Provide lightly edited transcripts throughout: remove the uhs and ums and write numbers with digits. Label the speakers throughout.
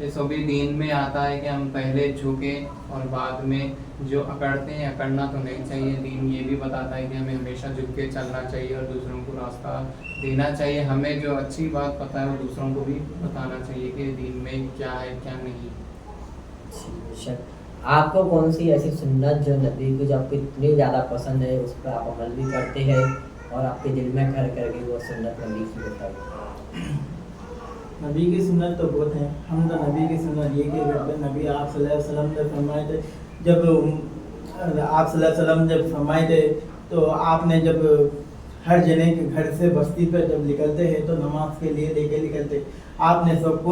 Speaker 1: یہ سبھی دین میں آتا ہے کہ ہم پہلے جھکیں اور بعد میں جو اکڑتے ہیں اکڑنا تو نہیں چاہیے. دین یہ بھی بتاتا ہے کہ ہمیں ہمیشہ جھک کے چلنا چاہیے اور دوسروں کو راستہ دینا چاہیے. ہمیں جو اچھی بات پتہ ہے وہ دوسروں کو بھی بتانا چاہیے کہ دین میں کیا ہے کیا نہیں.
Speaker 2: آپ کو کون سی ایسی سنت جو نبی کو جو آپ کو اتنی زیادہ پسند ہے اس پہ آپ عمل بھی کرتے ہیں اور آپ کے دل میں گھر کر کے وہ سنت نبی کی بتائی؟
Speaker 3: نبی کی سنت تو بہت ہیں. ہم تو نبی کی سنت یہ کہ نبی آپ صلی اللہ علیہ وسلم نے فرمائے تھے جب آپ صلی اللہ علیہ وسلم جب فرمائے تھے تو آپ نے جب ہر جنے کے گھر سے بستی پہ جب نکلتے ہیں تو نماز کے لیے لے کے نکلتے. آپ نے سب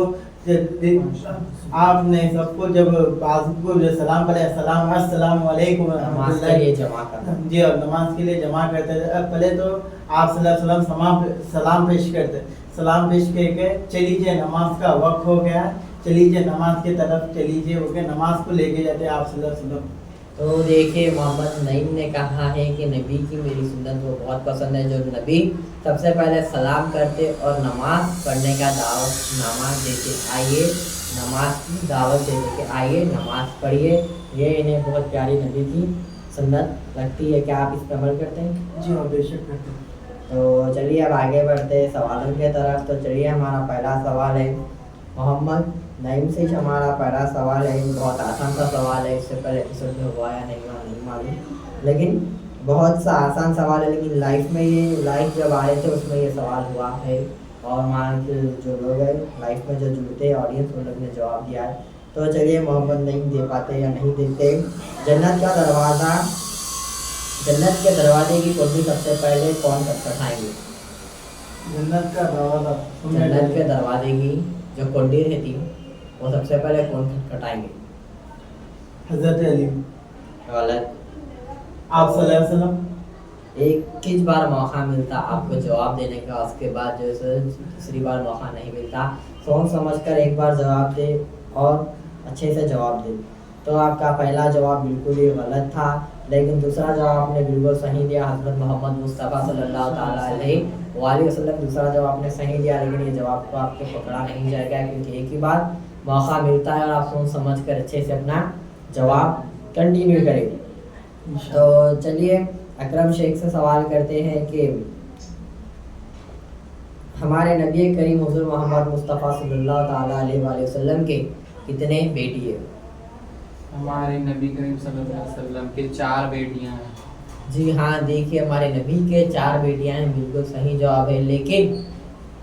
Speaker 3: کو جب بازو کو سلام کرے السلام علیکم
Speaker 2: نماز کے لیے جمع کرنا.
Speaker 3: جی اور نماز کے لیے جمع کرتے تھے. اب پہلے تو آپ صلی اللہ علیہ وسلم سلام پیش کرتے. سلام پیش کر کے چلیجیے نماز کا وقت ہو گیا, چلیجیے نماز کی طرف چلیجیے ہو کے نماز کو لے کے جاتے آپ صلی اللہ علیہ وسلم.
Speaker 2: تو دیکھیے محمد نعیم نے کہا ہے کہ نبی کی میری سنت وہ بہت پسند ہے جو نبی سب سے پہلے سلام کرتے اور نماز پڑھنے کا دعوت نماز دیتے آئیے نماز کی دعوت دیتے کہ آئیے نماز پڑھیے. یہ انہیں بہت پیاری نبی کی سنت لگتی ہے. کیا آپ اس پہ عمل کرتے ہیں؟
Speaker 3: جی ہاں بے شک کرتے ہیں.
Speaker 2: تو چلیے اب آگے بڑھتے ہیں سوالوں کی طرف. تو چلیے ہمارا پہلا سوال ہے محمد نعیم سے ہمارا پہلا سوال ہے. بہت آسان سا سوال ہے, اس سے پہلے ایپیسوڈ میں ہوا یا نہیں معلوم, لیکن بہت سا آسان سوال ہے. لیکن لائف جب آئے تھے اس میں یہ سوال ہوا ہے اور ہمارے جو لوگ ہیں لائف میں جو جڑتے آڈینس ان لوگ نے جواب دیا ہے. تو چلیے محمد نعیم دے پاتے یا نہیں دیتے. جنت کے دروازے کی کنڈی سب سے پہلے کون کھٹکھٹائیں گے؟
Speaker 3: جنت کا دروازہ
Speaker 2: جنت کے دروازے کی جو کنڈی رہتی وہ سب سے پہلے کون کھٹکھٹائیں گے؟
Speaker 3: حضرت علی.
Speaker 2: غلط.
Speaker 3: آپ صلی اللہ علیہ وسلم.
Speaker 2: ایک ہی بار موقع ملتا آپ کو جواب دینے کا, اس کے بعد جو ہے دوسری بار موقع نہیں ملتا. سوچ سمجھ کر ایک بار جواب دے اور اچھے سے جواب دے. تو آپ کا پہلا جواب بالکل ہی غلط تھا, لیکن دوسرا جواب آپ نے بالکل صحیح دیا. حضرت محمد مصطفیٰ صلی اللہ تعالیٰ علیہ وآلہ وسلم دوسرا جواب نے صحیح دیا, لیکن یہ جواب کو آپ کو پکڑا نہیں جائے گا کیونکہ ایک ہی بار موقع ملتا ہے اور آپ سوچ سمجھ کر اچھے سے اپنا جواب کنٹینیو کریں. تو چلیے اکرم شیخ سے سوال کرتے ہیں کہ ہمارے نبی کریم حضور محمد مصطفیٰ صلی اللہ تعالیٰ علیہ وآلہ وسلم کے کتنے بیٹی ہیں؟
Speaker 1: ہمارے نبی کریم صلی اللہ علیہ وسلم کے 4 بیٹیاں ہیں.
Speaker 2: جی ہاں, دیکھیے ہمارے نبی کے 4 بیٹیاں ہیں, بالکل صحیح جواب ہے. لیکن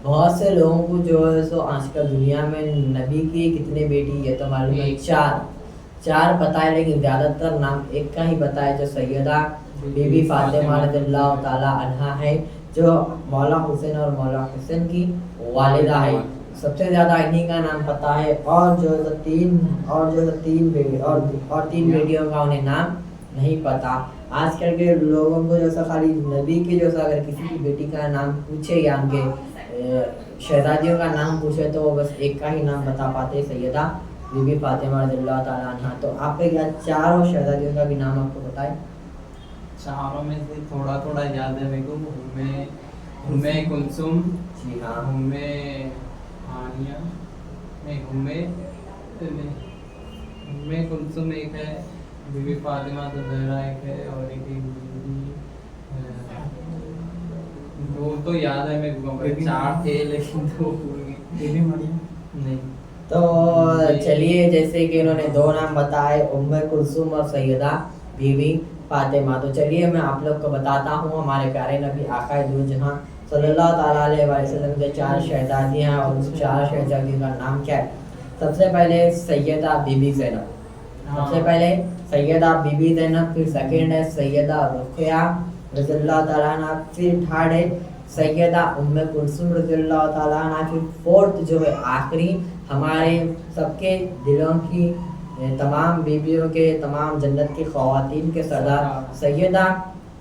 Speaker 2: بہت سے لوگوں کو جو ہے سو آج کل دنیا میں نبی کی کتنے بیٹی یہ تو معلوم ہے 4 پتہ ہے, لیکن زیادہ تر نام ایک کا ہی بتایا جو سیدہ بی بی فاطمہ رضی اللہ تعالیٰ عنہا ہے, جو مولا حسین اور مولا حسین کی والدہ ہے. سب سے زیادہ انہی کا نام پتہ ہے. اور جو تین بیٹیوں کا انہیں نام نہیں پتہ. آج کل کے لوگوں کو جو سا خالی نبی کے جو سا اگر کسی کی بیٹی کا نام پوچھے یا ان کے شہزادیوں کا نام پوچھے تو وہ بس ایک کا ہی نام بتا پاتے, سیدہ بی بی فاطمہ رضی اللہ تعالیٰ عنہا. تو آپ کے کیا 4 شہزادیوں کا بھی نام آپ کو بتائیں؟
Speaker 1: 4 میں سے تھوڑا تھوڑا یاد ہے میرے کو. ام کلثوم,
Speaker 2: جی ہاں,
Speaker 1: ام ہانیہ, نہیں ام کلثوم ایک ہے, بی بی فاطمہ تو زہرا ایک ہے, اور ایک دو تو یاد ہے میرے کو, 4 تھے لیکن 2 بھول گئے.
Speaker 3: بی بی مریم
Speaker 1: نہیں.
Speaker 2: تو چلیے جیسے کہ انہوں نے 2 نام بتائے, ام کلثوم اور سیدہ بی بی فاطمہ. تو چلیے میں آپ لوگ کو بتاتا ہوں ہمارے پیارے نبی آقا دو جہاں صلی اللہ تعالیٰ علیہ وسلم کے 4 شہزادیاں ہیں, اور ان 4 شہزادیوں کا نام کیا ہے؟ سب سے پہلے سیدہ بی بی زینب, سب سے پہلے سیدہ بی بی زینب, پھر سیکنڈ ہے سیدہ رقیہ رضی اللہ تعالیٰ عنہ, پھر تھرڈ ہے سیدہ ام کلثوم رضی اللہ تعالیٰ عنہ, پھر فورتھ جو ہے آخری ہمارے سب کے دلوں کی تمام بیویوں کے تمام جنت کی خواتین کے سردار سیدہ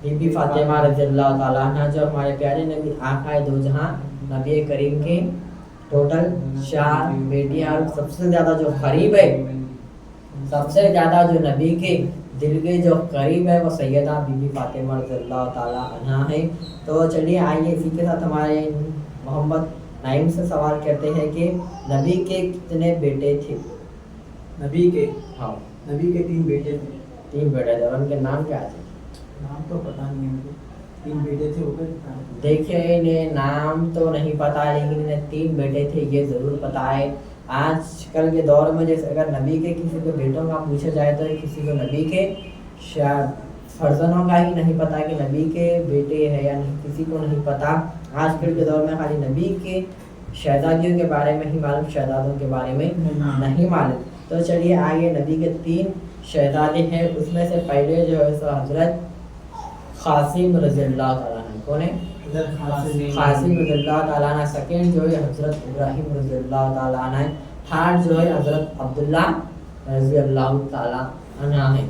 Speaker 2: بی بی فاطمہ رضی اللہ تعالیٰ عنہ, جو ہمارے پیارے نبی آقا دو جہاں نبی کریم کے ٹوٹل 4 بیٹیاں. اور سب سے زیادہ جو قریب ہے, سب سے زیادہ جو نبی کے دل کے جو قریب ہے وہ سیدہ بی بی فاطمہ رضی اللہ تعالیٰ عنہ ہے. تو چلیے آئیے اسی کے ساتھ ہمارے محمد نعیم سے سوال کرتے ہیں کہ نبی کے کتنے بیٹے تھے؟
Speaker 3: نبی کے
Speaker 2: ہاں
Speaker 3: نبی کے 3 بیٹے تھے.
Speaker 2: 3 بیٹے تھے. اور ان کے نام کیا تھے؟
Speaker 3: نام تو پتہ نہیں ہے مجھے. 3 بیٹے تھے. اوپر
Speaker 2: دیکھیے انہیں نام تو نہیں پتا لیکن انہیں 3 بیٹے تھے یہ ضرور پتا ہے. آج کل کے دور میں جیسے اگر نبی کے کسی کو بیٹوں کا پوچھا جائے تو کسی کو نبی کے فرزندوں کا ہی نہیں پتا کہ نبی کے بیٹے ہیں یا نہیں, کسی کو نہیں پتا. آج کل کے دور میں خالی نبی کے شہزادیوں کے بارے میں ہی معلوم, شہزادوں کے بارے میں نہیں معلوم. تو چلیے آگے. نبی کے 3 شہزادے ہیں, اس میں سے پہلے جو ہے سو حضرت قاسم رضی اللہ تعالیٰ عنہ. کون ہے؟ قاسم رضی اللہ تعالیٰ عنہ. سیکنڈ جو ہے حضرت ابراہیم رضی اللہ تعالیٰ عنہ ہے. تھرڈ جو ہے حضرت عبداللہ رضی اللہ تعالیٰ عنہ ہے.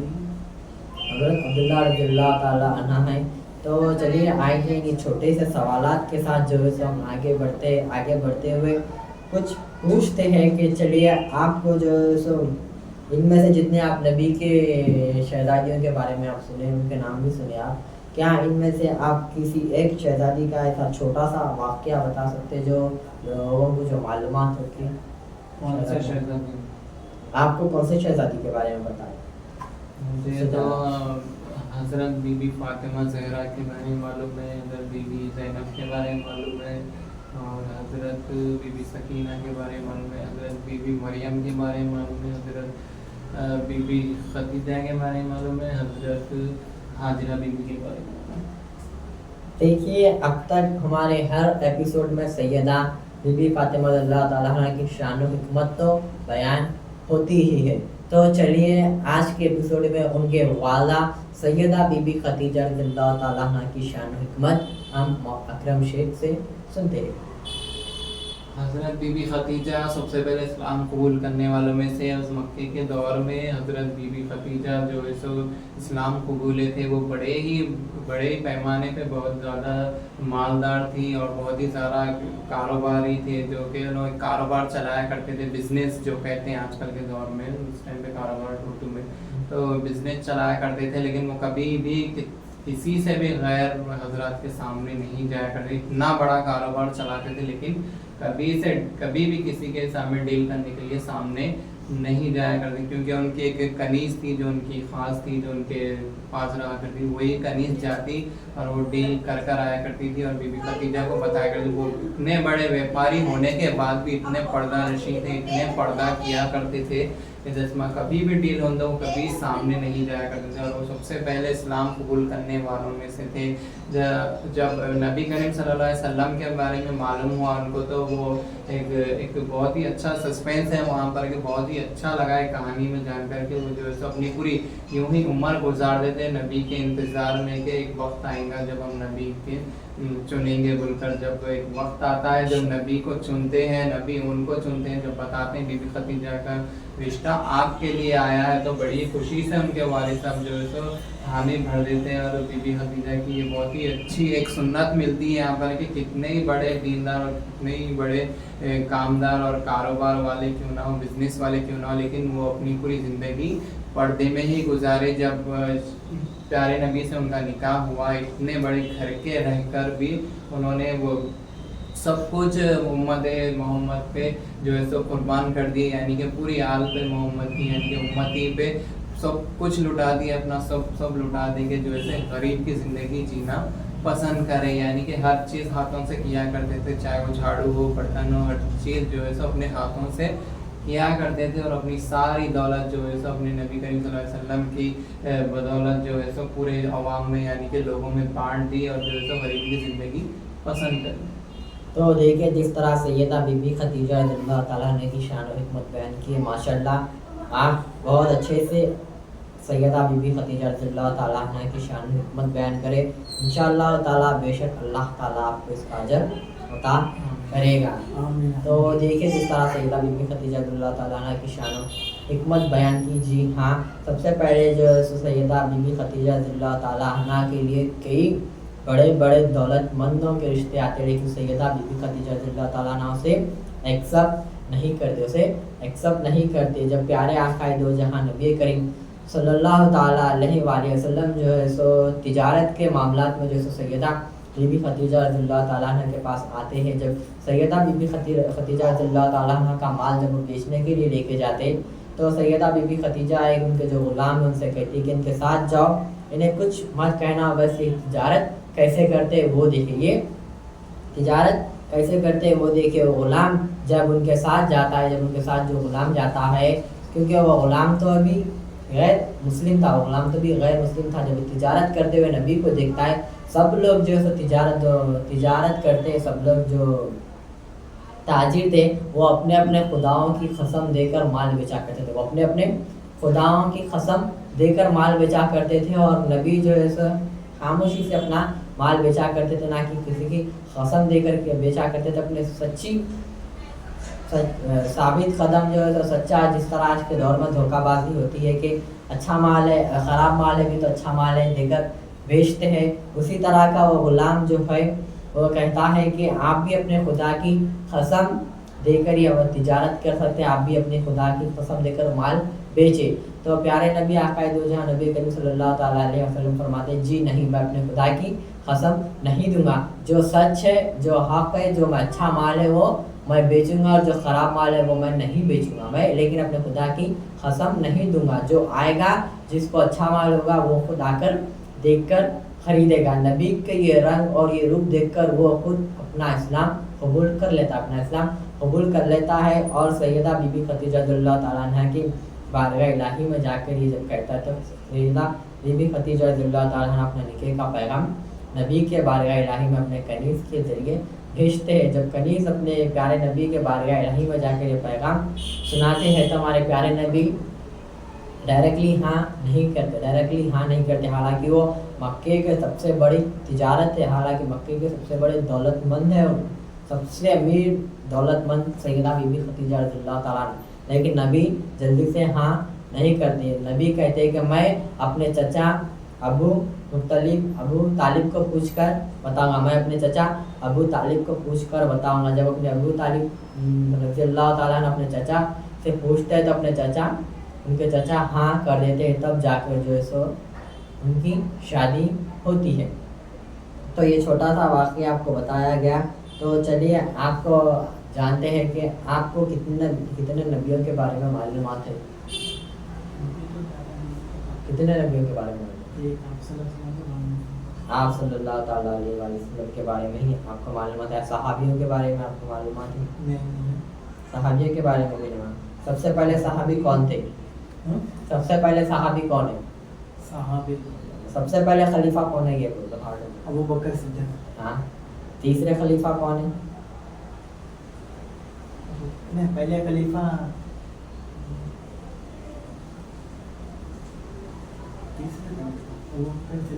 Speaker 2: حضرت عبداللہ رضی اللہ تعالیٰ عنہ ہے. تو چلیے آئے کہ چھوٹے سے سوالات کے ساتھ جو ہے سو ہم آگے بڑھتے ہوئے کچھ پوچھتے ہیں کہ چلیے آپ کو جو ہے سو ان میں سے جتنے آپ نبی کے شہزادیوں کے بارے میں آپ سنے, ان کے نام بھی سنے آپ, کیا ان میں سے آپ کسی ایک شہزادی کا ایسا چھوٹا سا واقعہ بتا سکتے جو لوگوں کو جو معلومات ہوتی ہے؟
Speaker 1: کون سے شہزادی؟
Speaker 2: آپ کو کون سے شہزادی کے بارے میں بتائیں؟
Speaker 1: مجھے تو حضرت بی بی فاطمہ زہرا کے بارے میں معلوم ہے, حضرت بی بی زینب کے بارے میں معلوم ہے, اور حضرت بی بی سکینہ کے بارے میں معلوم ہے, حضرت بی بی مریم کے بارے میں معلوم ہے, حضرت بی بی خدیجہ کے بارے میں معلوم ہے, حضرت حاجرہ بی بی کے بارے میں معلوم ہے.
Speaker 2: دیکھیے اب تک ہمارے ہر ایپیسوڈ میں سیدہ بی بی فاطمہ رضی اللہ تعالیٰ عنہ کی شان و حکمت تو بیان ہوتی ہی ہے. تو چلیے آج کے ایپیسوڈ میں ان کے والدہ سیدہ بی بی خدیجہ رضی اللہ تعالیٰ عنہ کی شان و حکمت ہم اکرم شیخ سے سنتے ہیں.
Speaker 1: حضرت بی بی خدیجہ سب سے پہلے اسلام قبول کرنے والوں میں سے. اس مکے کے دور میں حضرت بی بی خدیجہ جو ہے سو اسلام قبولے تھے, وہ بڑے ہی پیمانے پہ بہت زیادہ مالدار تھی اور بہت ہی سارا کاروباری تھے, جو کہ انہوں کاروبار چلایا کرتے تھے. بزنس جو کہتے ہیں آج کل کے دور میں, اس ٹائم پہ کاروبار اردو میں تو بزنس چلایا کرتے تھے, لیکن وہ کبھی بھی کسی سے بھی غیر حضرات کے سامنے نہیں جایا کرتے. اتنا بڑا کاروبار چلاتے تھے لیکن کبھی بھی کسی کے سامنے ڈیل کرنے کے لیے سامنے نہیں جایا کرتے, کیونکہ ان کی ایک کنیز تھی جو ان کی خاص تھی, جو ان کے پاس رہا کرتی, وہی کنیز جاتی اور وہ ڈیل کر آیا کرتی تھی. اور بی بی خدیجہ کو بتایا کرتی, وہ اتنے بڑے ویپاری ہونے کے بعد بھی اتنے پردہ نشین تھے, اتنے پردہ کیا کرتے تھے کہ جسمہ کبھی بھی ڈیل ہوتا وہ کبھی سامنے نہیں جایا کرتے تھے. اور وہ سب سے پہلے اسلام قبول کرنے والوں میں سے تھے. جب نبی کریم صلی اللہ علیہ وسلم کے بارے میں معلوم ہوا ان کو, تو وہ ایک بہت ہی اچھا سسپینس ہے وہاں پر, کہ بہت ہی اچھا لگا ہے کہانی میں جان کر کے. وہ جو ہے اپنی پوری یوں ہی عمر گزار دیتے نبی کے انتظار میں کہ ایک وقت آئے گا جب ہم نبی کے چنیں گے بول کر. جب ایک وقت آتا ہے جب نبی کو چنتے ہیں, نبی ان کو چنتے ہیں, جب بتاتے ہیں بی بی خدیجہ کا رشتہ آپ کے لیے آیا ہے, تو بڑی خوشی سے ان کے والد صاحب جو ہے سو حامی بھر دیتے ہیں. اور بی بی خدیجہ کی یہ بہت ہی اچھی ایک سنت ملتی ہے یہاں پر کہ کتنے ہی بڑے دیندار اور کتنے ہی بڑے کامدار اور کاروبار والے کیوں نہ ہو, بزنس والے کیوں نہ ہو, لیکن وہ اپنی پوری زندگی پردے میں ہی گزارے. جب پیارے نبی سے ان کا نکاح ہوا, اتنے بڑے گھر کے رہ کر بھی انہوں نے وہ سب کچھ امت محمد پہ جو ہے سو قربان کر دیے, یعنی کہ پوری آل پہ محمد کی, یعنی کہ امتی پہ سب کچھ لٹا دیا, اپنا سب لٹا دیں گے, جو ہے غریب کی زندگی جینا پسند کرے. یعنی کہ ہر چیز ہاتھوں سے کیا کرتے تھے, چاہے وہ جھاڑو ہو, برتن ہو, ہر چیز جو ہے سو اپنے ہاتھوں سے کیا کرتے تھے. اور اپنی ساری دولت جو ہے سو اپنے نبی کریم صلی اللہ علیہ وسلم کی بدولت جو ہے سو پورے عوام میں یعنی کہ لوگوں میں بانٹ دی, اور جو ہے سو غریب کی زندگی پسند کری.
Speaker 2: تو دیکھیں جس طرح سیدہ بی بی خدیجہ رضی اللہ تعالیٰ نے کی شان و حکمت بیان کی ہے, ماشاءاللہ آپ بہت اچھے سے سیدہ بی بی خدیجہ رضی اللہ تعالیٰ عنہ کی شان و حکمت بیان کرے. انشاءاللہ تعالیٰ بے شک اللہ تعالیٰ آپ کو اس کا اجر عطا کرے گا. تو دیکھیں جس طرح سیدہ بی بی خدیجہ رضی اللہ تعالیٰ عنہ کی شان و حکمت بیان کی. جی ہاں, سب سے پہلے جو سیدہ بی بی خدیجہ رضی اللہ تعالیٰ عنہ کے لیے کئی بڑے دولت مندوں کے رشتے آتے, لیکن سیدہ بی بی خدیجہ رضی اللہ تعالیٰ عنہ اسے ایکسپٹ نہیں کرتے. جب پیارے آقا دو جہاں نبی کریم صلی اللہ تعالیٰ علیہ وآلہ وسلم جو ہے سو تجارت کے معاملات میں جو سو سیدہ بی بی خدیجہ رضی اللہ تعالیٰ عنہ کے پاس آتے ہیں. جب سیدہ بی بی خدیجہ رضی اللہ تعالیٰ عنہ کا مال جب وہ بیچنے کے لیے لے کے جاتے تو سیدہ بی بی خدیجہ ایک ان کے جو غلام ہیں ان سے کہتی کہ ان کے ساتھ جاؤ, انہیں کچھ مت کہنا, بس یہ تجارت کیسے کرتے وہ دیکھیے, تجارت کیسے کرتے وہ دیکھے. وہ غلام جب ان کے ساتھ جاتا ہے, جب ان کے ساتھ جو غلام جاتا ہے, کیونکہ وہ غلام تو ابھی غیر مسلم تھا, وہ غلام تو بھی غیر مسلم تھا, جب تجارت کرتے ہوئے نبی کو دیکھتا ہے, سب لوگ جو ہے تجارت کرتے, سب لوگ جو تاجر تھے وہ اپنے اپنے خداؤں کی قسم دے کر مال بیچا کرتے تھے, وہ اپنے اپنے خداؤں کی قسم دے کر مال بیچا کرتے تھے, اور نبی جو ہے خاموشی سے اپنا مال بیچا کرتے تھے, نہ کہ کسی کی قسم دے کر کے بیچا کرتے تھے. اپنے سچی ثابت قدم جو ہے تو سچا, جس طرح آج کے دور میں دھوکہ بازی ہوتی ہے کہ اچھا مال ہے, خراب مال ہے بھی تو اچھا مال ہے دے کر بیچتے ہیں, اسی طرح کا وہ غلام جو ہے وہ کہتا ہے کہ آپ بھی اپنے خدا کی قسم دے کر ہی تجارت کر سکتے ہیں, آپ بھی اپنے خدا کی قسم دے کر مال بیچے. تو پیارے نبی آقا دو جہاں نبی کریم صلی اللہ تعالیٰ علیہ وسلم فرماتے ہیں جی نہیں, میں اپنے خدا کی قسم نہیں دوں گا, جو سچ ہے, جو حق ہے, جو میں اچھا مال ہے وہ میں بیچوں گا, اور جو خراب مال ہے وہ میں نہیں بیچوں گا, میں لیکن اپنے خدا کی قسم نہیں دوں گا. جو آئے گا جس کو اچھا مال ہوگا وہ خود آ کر دیکھ کر خریدے گا. نبی کے یہ رنگ اور یہ روپ دیکھ کر وہ خود اپنا اسلام قبول کر لیتا, اپنا اسلام قبول کر لیتا ہے. اور سیدہ بی بی خدیجہ رضی اللہ تعالیٰ عنہ کی بارگاہ الہی میں جا کر یہ جب کہتا ہے تو سیدہ بی بی خدیجہ رضی اللہ تعالیٰ عنہ اپنے نکاح کا پیغام نبی کے بارگاہ الہی میں اپنے کنیز کے ذریعے بھیجتے ہیں. جب کنیز اپنے پیارے نبی کے بارگاہ الہی میں جا کر یہ پیغام سناتے ہیں تو ہمارے پیارے نبی ڈائریکٹلی ہاں نہیں کرتے, حالانکہ وہ مکے کے سب سے بڑی تجارت ہے, حالانکہ مکے کے سب سے بڑے دولت مند ہے, سب سے امیر دولت مند سیدہ بی بی خدیجہ رضی اللہ تعالیٰ عنہ, لیکن نبی جلدی سے ہاں نہیں کرتے. نبی کہتے ہیں کہ میں اپنے چچا ابو طالب کو پوچھ کر بتاؤں گا, میں اپنے چچا ابو طالب کو پوچھ کر بتاؤں گا. جب اپنے ابو طالب رضی اللہ تعالیٰ عنہ اپنے چچا سے پوچھتے ہیں تو اپنے ان کے چچا ہاں کر دیتے ہیں, تب جا کر جو ہے سو ان کی شادی ہوتی ہے. تو یہ چھوٹا سا واقعہ آپ کو بتایا گیا. تو چلیے آپ کو جانتے ہیں کہ آپ کو کتنے نبیوں کے بارے میں معلومات ہے, کتنے نبیوں کے بارے میں؟ آپ صلی اللہ تعالیٰ علیہ وسلم کے بارے میں ہی آپ کو معلومات ہے. صحابیوں کے بارے میں آپ کو معلومات ہے؟ صحابیوں کے بارے میں بھی نہیں. سب سے پہلے صحابی کون تھے؟ سب سے پہلے صحابی کون ہے؟
Speaker 3: صحابی
Speaker 2: سب سے پہلے خلیفہ کون ہے؟ یہ
Speaker 3: ابو بکر صدیق.
Speaker 2: ہاں, تیسرے خلیفہ کون ہے؟
Speaker 3: پہلے خلیفہ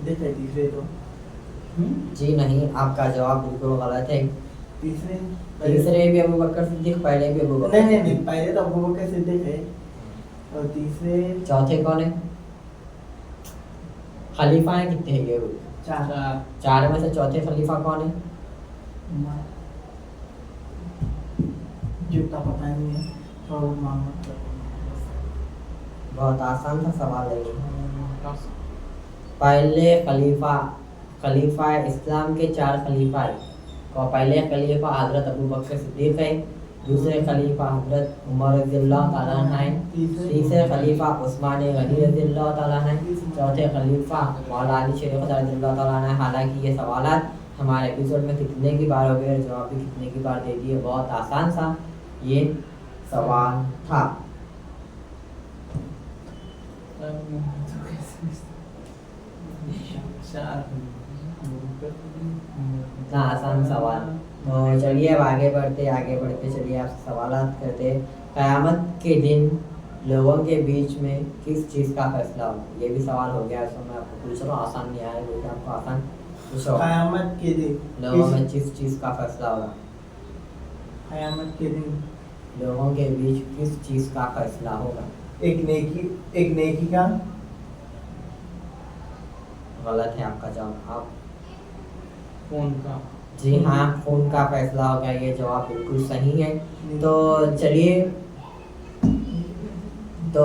Speaker 3: تیسرے تو
Speaker 2: جی نہیں, آپ کا جواب بالکل غلط ہے.
Speaker 3: تیسرے
Speaker 2: بھی ابو بکر صدیق, پہلے بھی ابو بکر.
Speaker 3: نہیں, پہلے تو ابو بکر صدیق ہے, اور تیسرے
Speaker 2: چوتھے کون ہے؟ خلیفہ ہیں کتنے ہیں؟ چار میں سے چوتھے خلیفہ کون ہے؟
Speaker 3: جو پتہ نہیں ہے.
Speaker 2: بہت آسان تھا سوال ہے. پہلے خلیفہ اسلام کے 4 خلیفہ ہیں. پہلے خلیفہ حضرت ابو بکر صدیق ہے, دوسرے خلیفہ حضرت عمر رضی اللہ تعالیٰ عنہ ہیں, تیسرے خلیفہ عثمان غنی رضی اللہ تعالیٰ عنہ ہیں, چوتھے خلیفہ مولا علی شریف رضی اللہ تعالیٰ عنہ. حالانکہ یہ سوالات ہمارے ایپیسوڈ میں کتنے کی بار ہو گئے اور جواب بھی کتنے کی بار دے دیے. بہت آسان سا یہ سوال تھا. اتنا آسان سوال. تو چلیے اب آگے بڑھتے چلیے آپ سے سوالات کرتے. قیامت کے دن لوگوں کے بیچ میں کس چیز کا فیصلہ ہوگا؟ یہ بھی سوال ہو گیا, اس میں آپ کو پوچھ رہا ہوں, آسان نہیں آیا بلکہ آپ کو آسان پوچھو.
Speaker 3: قیامت کے دن
Speaker 2: لوگوں میں کس چیز کا فیصلہ ہوگا؟
Speaker 3: قیامت کے دن
Speaker 2: لوگوں کے بیچ کس چیز کا فیصلہ ہوگا؟
Speaker 3: ایک نیکی کا.
Speaker 2: غلط ہے آپ کا جواب. آپ
Speaker 1: خون کا.
Speaker 2: جی ہاں, خون کا فیصلہ ہوگا. یہ جواب بالکل صحیح ہے. تو چلیے, تو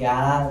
Speaker 2: 11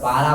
Speaker 2: 12